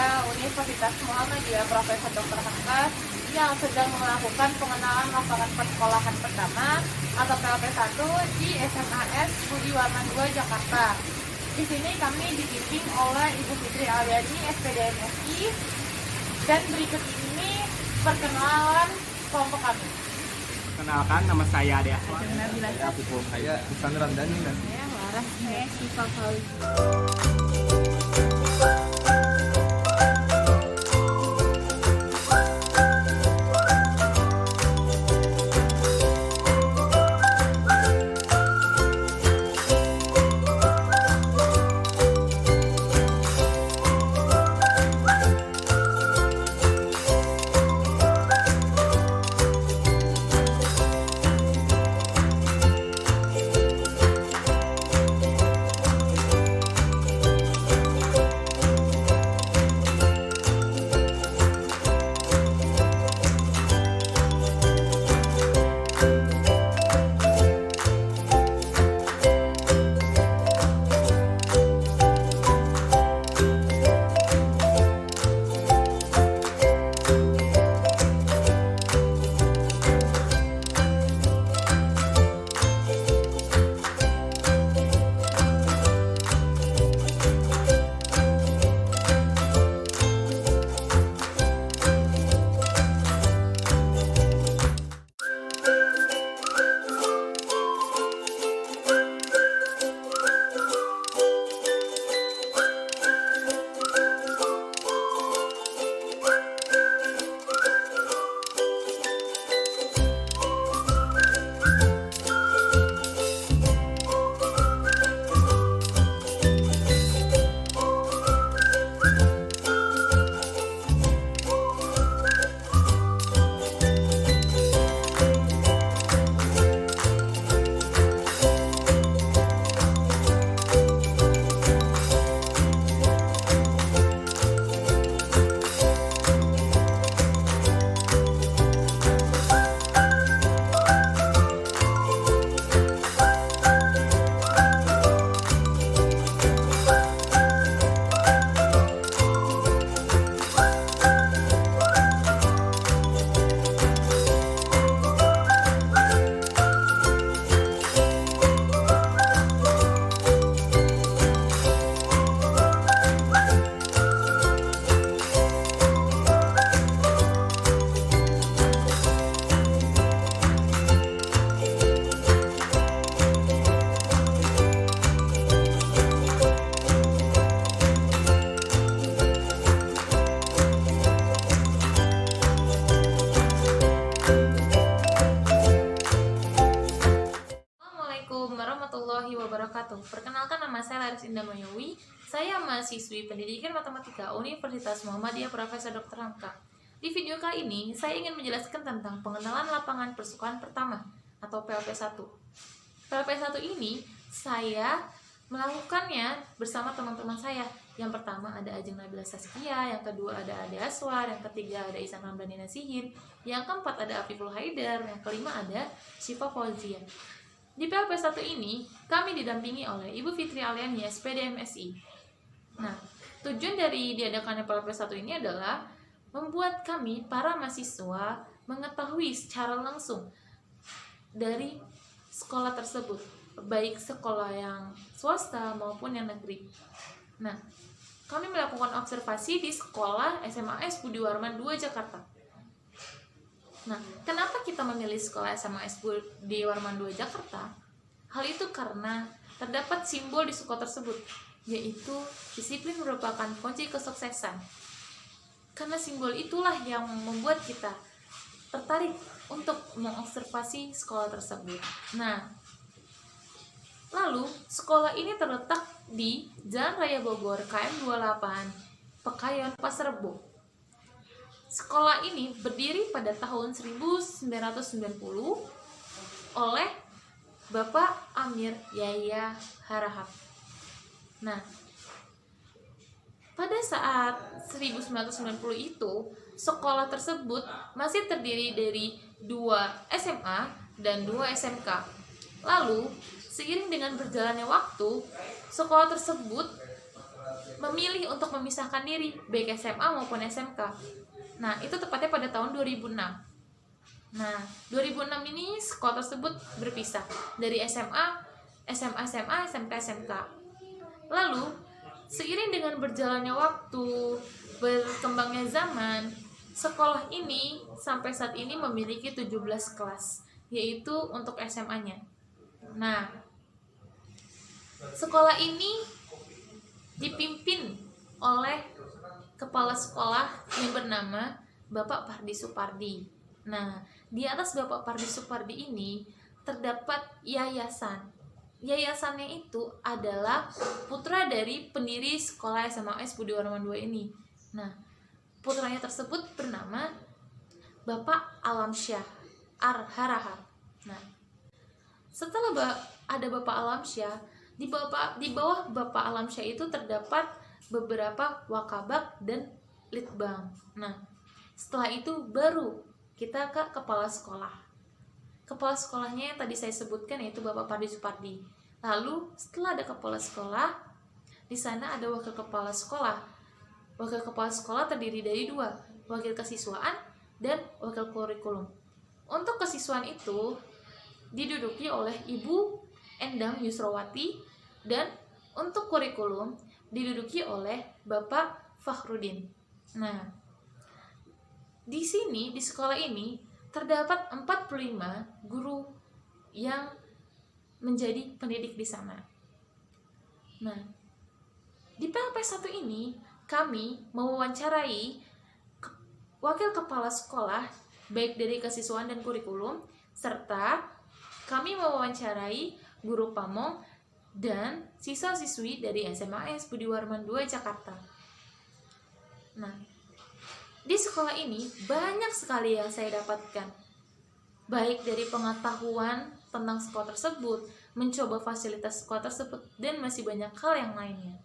saya Universitas Muhammadiyah Profesor Dr. Hamka yang sedang melakukan pengenalan lapangan persekolahan pertama atau PLP1 di SMAS Budi Warman 2 Jakarta. Di sini kami dibimbing oleh Ibu Fitri Aliani, SPD MSI, dan berikut ini perkenalan kelompok kami. Kenalkan, nama saya Ade Aswan. Saya Ihsan Ramdhani dan Saya Laras, saya Syifa Fawi. Assalamualaikum warahmatullahi wabarakatuh. Perkenalkan, nama saya Laris Indah Mayawi. Saya mahasiswi Pendidikan Matematika Universitas Muhammadiyah Profesor Dr. Hamka. Di video kali ini, saya ingin menjelaskan tentang pengenalan lapangan persekolahan pertama atau PLP1. PLP1 ini saya melakukannya bersama teman-teman saya. Yang pertama ada Ajeng Nabila Saskia, yang kedua ada Ade Aswar, yang ketiga ada Ihsan Ramdhani Nasihin, yang keempat ada Afiful Haidar, yang kelima ada Syifa Fauzia. Di PLP1 ini, kami didampingi oleh Ibu Fitri Aliani, SPD MSI. Nah, tujuan dari diadakannya PLP1 ini adalah membuat kami, para mahasiswa, mengetahui secara langsung dari sekolah tersebut, baik sekolah yang swasta maupun yang negeri. Nah, kami melakukan observasi di sekolah SMAS Budi Warman 2 Jakarta. Nah, kenapa kita memilih sekolah SMAS Budi Warman 2 Jakarta? Hal itu karena terdapat simbol di sekolah tersebut, yaitu disiplin merupakan kunci kesuksesan. Karena simbol itulah yang membuat kita tertarik untuk mengobservasi sekolah tersebut. Nah, lalu sekolah ini terletak di Jalan Raya Bogor, KM 28, Pekayon, Pasar Rebo. Sekolah ini berdiri pada tahun 1990 oleh Bapak Amir Yahya Harahap. Nah, pada saat 1990 itu, sekolah tersebut masih terdiri dari 2 SMA dan 2 SMK. Lalu, seiring dengan berjalannya waktu, sekolah tersebut memilih untuk memisahkan diri baik SMA maupun SMK. Nah, itu tepatnya pada tahun 2006. Nah, 2006 ini sekolah tersebut berpisah dari SMA, SMK, SMK. Lalu, seiring dengan berjalannya waktu, berkembangnya zaman, sekolah ini sampai saat ini memiliki 17 kelas, yaitu untuk SMA-nya. Nah, sekolah ini dipimpin oleh kepala sekolah yang bernama Bapak Pardi Supardi. Nah, di atas Bapak Pardi Supardi ini terdapat yayasan. Yayasannya itu adalah putra dari pendiri sekolah SMA AS Budi Warman II ini. Nah, putranya tersebut bernama Bapak Alamsyah Harahap. Nah, setelah ada Bapak Alamsyah, di bawah Bapak Alamsyah itu terdapat beberapa wakabak dan litbang. Nah, setelah itu baru kita ke kepala sekolah. Kepala sekolahnya yang tadi saya sebutkan yaitu Bapak Pardi Supardi. Lalu setelah ada kepala sekolah, di sana ada wakil kepala sekolah. Wakil kepala sekolah terdiri dari 2, wakil kesiswaan dan wakil kurikulum. Untuk kesiswaan itu diduduki oleh Ibu Endang Yusrawati, dan untuk kurikulum diduduki oleh Bapak Fakhrudin. Nah, di sini di sekolah ini terdapat 45 guru yang menjadi pendidik di sana. Nah, di PLP 1 ini kami mewawancarai wakil kepala sekolah baik dari kesiswaan dan kurikulum, serta kami mewawancarai guru pamong dan siswa-siswi dari SMA AS Budi Warman II Jakarta. Nah, di sekolah ini banyak sekali yang saya dapatkan, baik dari pengetahuan tentang sekolah tersebut, mencoba fasilitas sekolah tersebut, dan masih banyak hal yang lainnya.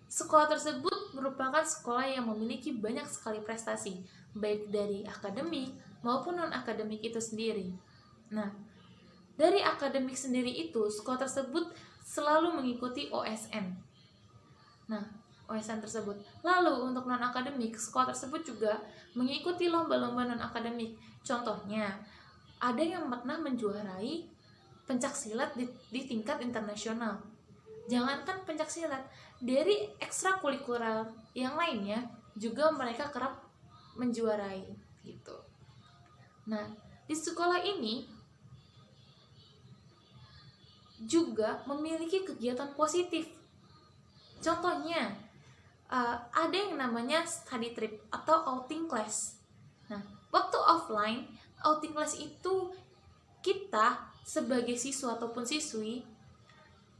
Sekolah tersebut merupakan sekolah yang memiliki banyak sekali prestasi, baik dari akademik maupun non-akademik itu sendiri. Nah, dari akademik sendiri itu, sekolah tersebut selalu mengikuti OSN. Nah, OSN tersebut. Lalu untuk non-akademik, sekolah tersebut juga mengikuti lomba-lomba non-akademik. Contohnya, ada yang pernah menjuarai pencaksilat di tingkat internasional. Jangankan pencaksilat, dari ekstrakurikuler yang lainnya juga mereka kerap menjuarai gitu. Nah, di sekolah ini juga memiliki kegiatan positif. Contohnya, ada yang namanya study trip atau outing class. Nah, waktu offline, outing class itu kita sebagai siswa ataupun siswi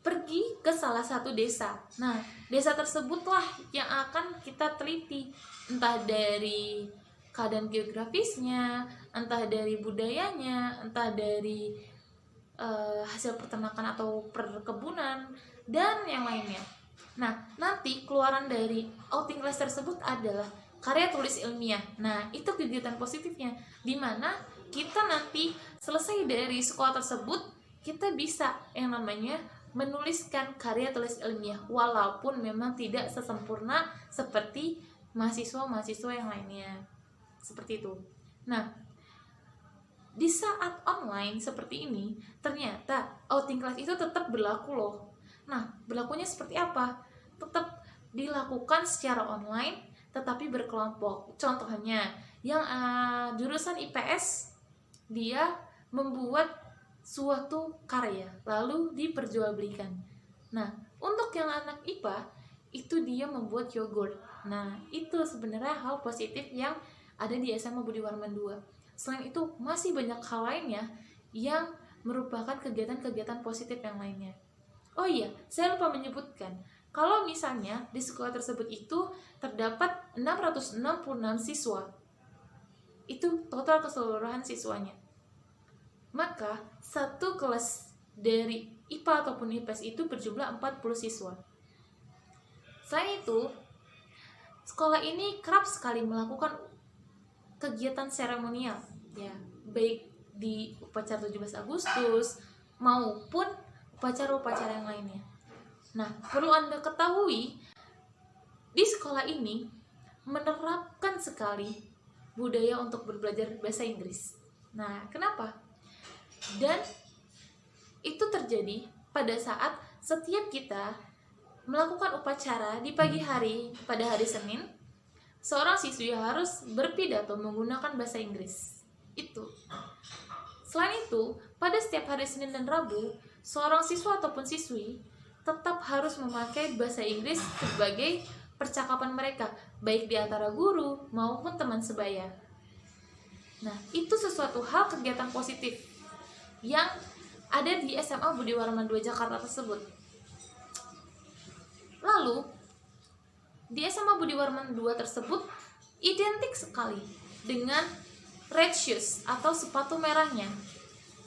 pergi ke salah satu desa. Nah, desa tersebutlah yang akan kita teliti, entah dari keadaan geografisnya, entah dari budayanya, entah dari hasil peternakan atau perkebunan, dan yang lainnya. Nah, nanti keluaran dari outing class tersebut adalah karya tulis ilmiah. Nah, itu kegiatan positifnya, dimana kita nanti selesai dari sekolah tersebut, kita bisa yang namanya menuliskan karya tulis ilmiah, walaupun memang tidak sesempurna seperti mahasiswa-mahasiswa yang lainnya. Seperti itu. Nah, di saat online seperti ini, ternyata outing class itu tetap berlaku loh. Nah, berlakunya seperti apa? Tetap dilakukan secara online, tetapi berkelompok. Contohnya, yang jurusan IPS, dia membuat suatu karya, lalu diperjualbelikan. Nah, untuk yang anak IPA, itu dia membuat yogurt. Nah, itu sebenarnya hal positif yang ada di SMA Budi Warman II. Selain itu, masih banyak hal lainnya yang merupakan kegiatan-kegiatan positif yang lainnya. Oh iya, saya lupa menyebutkan, kalau misalnya di sekolah tersebut itu terdapat 666 siswa. Itu total keseluruhan siswanya. Maka, satu kelas dari IPA ataupun IPS itu berjumlah 40 siswa. Selain itu, sekolah ini kerap sekali melakukan kegiatan seremonial, ya, baik di upacara 17 Agustus maupun upacara-upacara yang lainnya. Nah, perlu Anda ketahui di sekolah ini menerapkan sekali budaya untuk belajar bahasa Inggris. Nah, kenapa? Dan itu terjadi pada saat setiap kita melakukan upacara di pagi hari pada hari Senin, seorang siswi harus berpidato menggunakan bahasa Inggris. Itu. Selain itu, pada setiap hari Senin dan Rabu, seorang siswa ataupun siswi tetap harus memakai bahasa Inggris sebagai percakapan mereka, baik di antara guru maupun teman sebaya. Nah, itu sesuatu hal kegiatan positif yang ada di SMA Budi Warman 2 Jakarta tersebut. Lalu, di SMA Budi Warman 2 tersebut identik sekali dengan red shoes atau sepatu merahnya.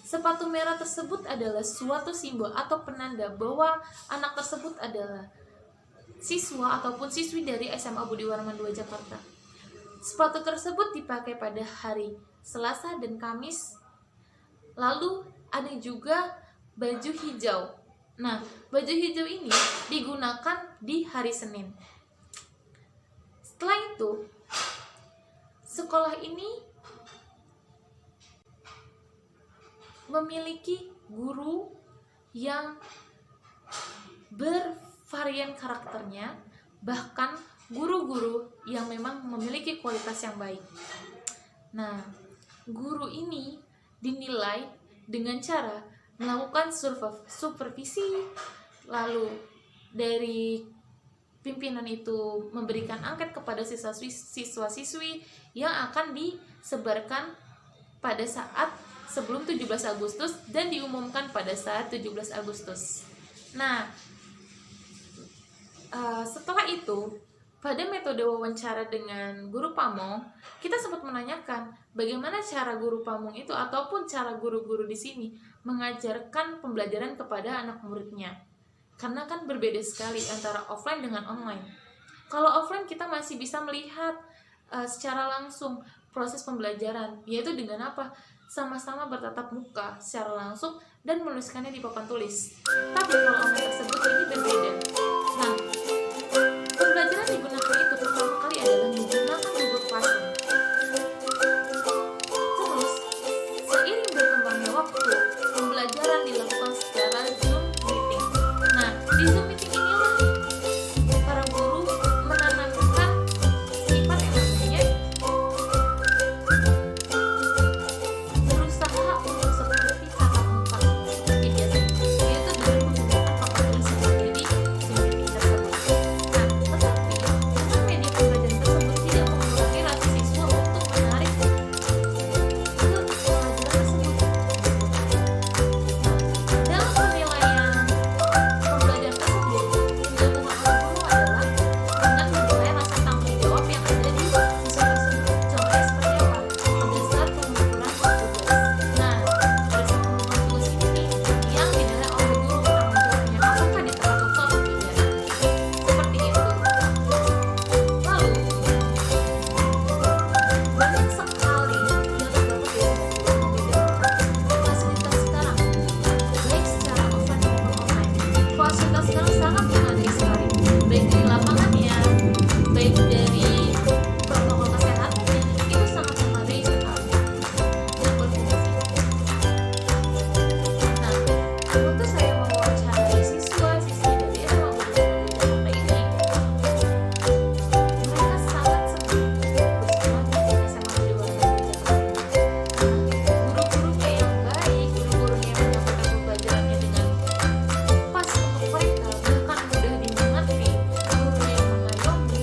Sepatu merah tersebut adalah suatu simbol atau penanda bahwa anak tersebut adalah siswa ataupun siswi dari SMA Budi Warman 2 Jakarta. Sepatu tersebut dipakai pada hari Selasa dan Kamis. Lalu ada juga baju hijau. Nah, baju hijau ini digunakan di hari Senin. Setelah itu, sekolah ini memiliki guru yang bervarian karakternya, bahkan guru-guru yang memang memiliki kualitas yang baik. Nah, guru ini dinilai dengan cara melakukan supervisi, lalu dari pimpinan itu memberikan angket kepada siswa-siswi yang akan disebarkan pada saat sebelum 17 Agustus dan diumumkan pada saat 17 Agustus. Nah, setelah itu, pada metode wawancara dengan guru pamong, kita sempat menanyakan bagaimana cara guru pamong itu ataupun cara guru-guru di sini mengajarkan pembelajaran kepada anak muridnya. Karena kan berbeda sekali antara offline dengan online. Kalau offline kita masih bisa melihat secara langsung proses pembelajaran, yaitu dengan apa? Sama-sama bertatap muka secara langsung dan menuliskannya di papan tulis. Tapi kalau online tersebut ini berbeda. Nah, pembelajaran digunakan itu pertama kali adalah menggunakan Google Classroom. Terus, seiring berkembangnya waktu, pembelajaran dilakukan secara Zoom meeting. Nah, di Zoom meeting inilah para guru menanamkan sifat yang namanya berusaha untuk seperti tatap muka seperti biasa, yaitu dengan menggunakan papan tulis yang ada di Zoom meeting tersebut. Nah, tetapi dengan media pembelajaran tersebut tidak mengurangi rasa siswa untuk menarik ke pelajaran tersebut. Dalam penilaian pembelajaran tersebut, yang dilakukan oleh guru adalah dengan menilai rasa tanggung jawab yang ada di siswa tersebut. Contohnya seperti apa? Pada saat pengumpulan tugas. Nah, pada saat pengumpulan tugas ini yang dinilai oleh guru tanggung jawabnya apakah diterapkan atau tidak. Seperti itu. Lalu, banyak sekali yang terdapat di fasilitas sekarang, baik secara offline maupun online. Fasilitas sekarang sangat memadai sekali, baik dari lapangannya, baik dari protokol kesehatannya, itu sangat memadai sekali dan berfungsi. Nah, waktu saya mewawancarai siswa-siswi dari SMA Budi Warman 2 Jakarta ini, mereka sangat senang bersekolah di SMA Budi Warman 2 Jakarta. Guru-gurunya yang baik, guru-gurunya yang menyampaikan pembelajarannya dengan pas untuk mereka, bahkan mudah dimengerti, guru yang mengayomi,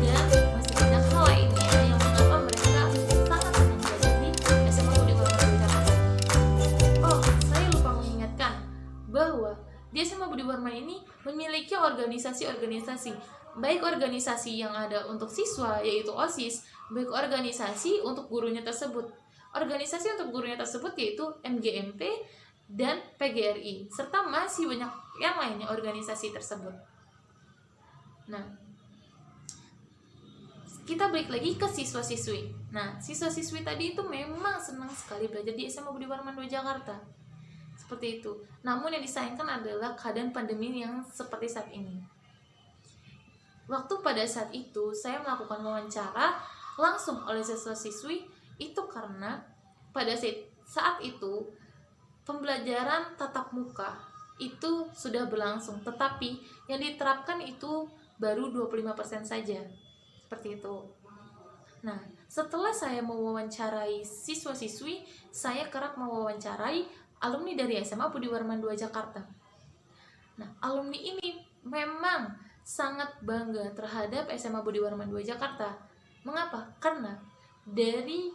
dan masih banyak hal lainnya yang mengapa mereka sangat senang belajar di SMA Budi Warman 2 Jakarta. Oh, saya lupa mengingatkan bahwa di SMA Budi Warman ini memiliki organisasi-organisasi, baik organisasi yang ada untuk siswa yaitu OSIS, baik organisasi untuk gurunya tersebut. Organisasi untuk gurunya tersebut yaitu MGMP dan PGRI, serta masih banyak yang lainnya organisasi tersebut. Nah, kita balik lagi ke siswa-siswi. Nah, siswa-siswi tadi itu memang senang sekali belajar di SMA Budi Warman 2 Jakarta. Seperti itu. Namun yang disayangkan adalah keadaan pandemi yang seperti saat ini. waktu pada saat itu saya melakukan wawancara langsung oleh siswa-siswi itu karena pada saat itu pembelajaran tatap muka itu sudah berlangsung, tetapi yang diterapkan itu baru 25% saja. Seperti itu. Nah, setelah saya mewawancarai siswa-siswi, saya kerap mewawancarai alumni dari SMA Budi Warman II Jakarta. Nah, alumni ini memang sangat bangga terhadap SMA Budi Warman II Jakarta. Mengapa? Karena dari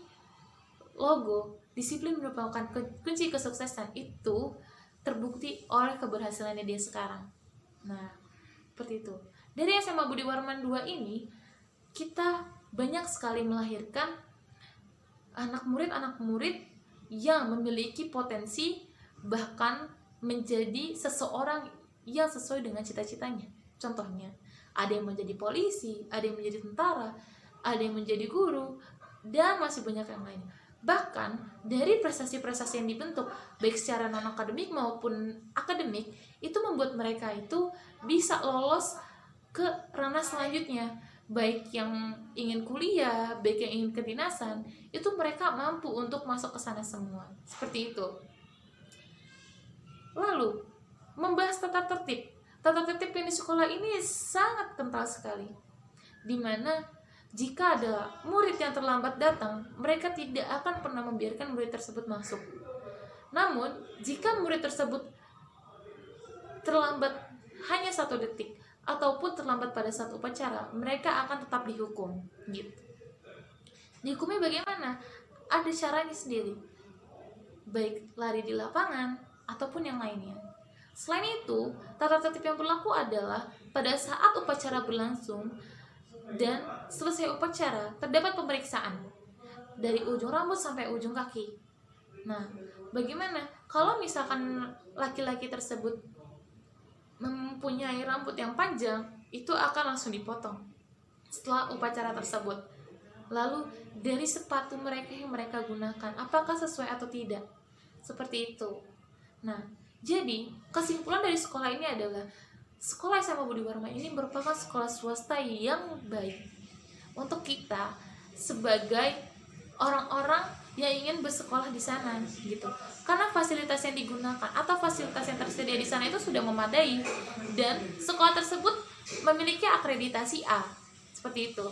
logo disiplin merupakan kunci kesuksesan itu terbukti oleh keberhasilannya dia sekarang. Nah, seperti itu. Dari SMA Budi Warman II ini, kita banyak sekali melahirkan anak murid yang memiliki potensi bahkan menjadi seseorang yang sesuai dengan cita-citanya. Contohnya, ada yang menjadi polisi, ada yang menjadi tentara, ada yang menjadi guru, dan masih banyak yang lain. Bahkan dari prestasi-prestasi yang dibentuk baik secara non-akademik maupun akademik, itu membuat mereka itu bisa lolos ke ranah selanjutnya. Baik yang ingin kuliah, baik yang ingin kedinasan, itu mereka mampu untuk masuk ke sana semua. Seperti itu. Lalu, membahas tata tertib. Tata tertib yang di sekolah ini sangat kental sekali. Dimana jika ada murid yang terlambat datang, mereka tidak akan pernah membiarkan murid tersebut masuk. Namun, jika murid tersebut terlambat hanya 1 detik, ataupun terlambat pada saat upacara, mereka akan tetap dihukum. Gitu. Dihukumnya bagaimana? Ada caranya sendiri. Baik lari di lapangan, ataupun yang lainnya. Selain itu, tata tertib yang berlaku adalah pada saat upacara berlangsung, dan selesai upacara, terdapat pemeriksaan dari ujung rambut sampai ujung kaki. Nah, bagaimana kalau misalkan laki-laki tersebut mempunyai rambut yang panjang, itu akan langsung dipotong setelah upacara tersebut. Lalu dari sepatu mereka yang mereka gunakan, apakah sesuai atau tidak? Seperti itu. Nah, jadi kesimpulan dari sekolah ini adalah sekolah SMA Budi Warman ini merupakan sekolah swasta yang baik untuk kita sebagai orang-orang yang ingin bersekolah di sana gitu. Karena fasilitas yang digunakan atau fasilitas yang tersedia di sana itu sudah memadai dan sekolah tersebut memiliki akreditasi A. Seperti itu.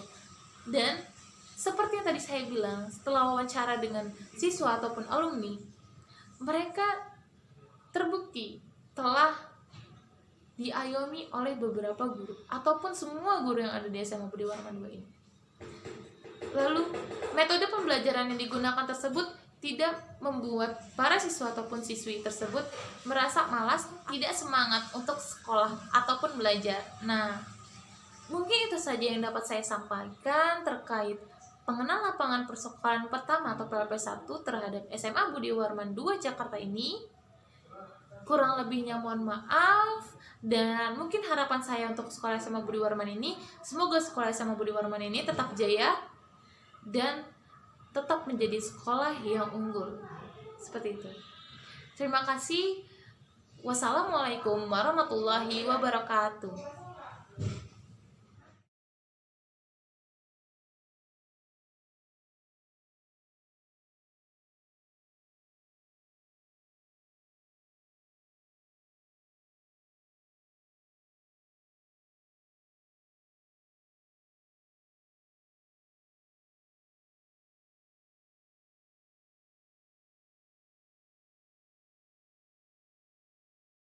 Dan seperti yang tadi saya bilang, setelah wawancara dengan siswa ataupun alumni, mereka terbukti telah diayomi oleh beberapa guru ataupun semua guru yang ada di SMA Budi Warman II ini. Lalu, metode pembelajaran yang digunakan tersebut tidak membuat para siswa ataupun siswi tersebut merasa malas, tidak semangat untuk sekolah ataupun belajar. Nah, mungkin itu saja yang dapat saya sampaikan terkait pengenal lapangan persekolahan pertama atau PLP1 terhadap SMA Budi Warman II Jakarta ini. Kurang lebihnya mohon maaf, dan mungkin harapan saya untuk sekolah SMA Budi Warman ini, semoga sekolah SMA Budi Warman ini tetap jaya dan tetap menjadi sekolah yang unggul. Seperti itu. Terima kasih. Wassalamualaikum warahmatullahi wabarakatuh.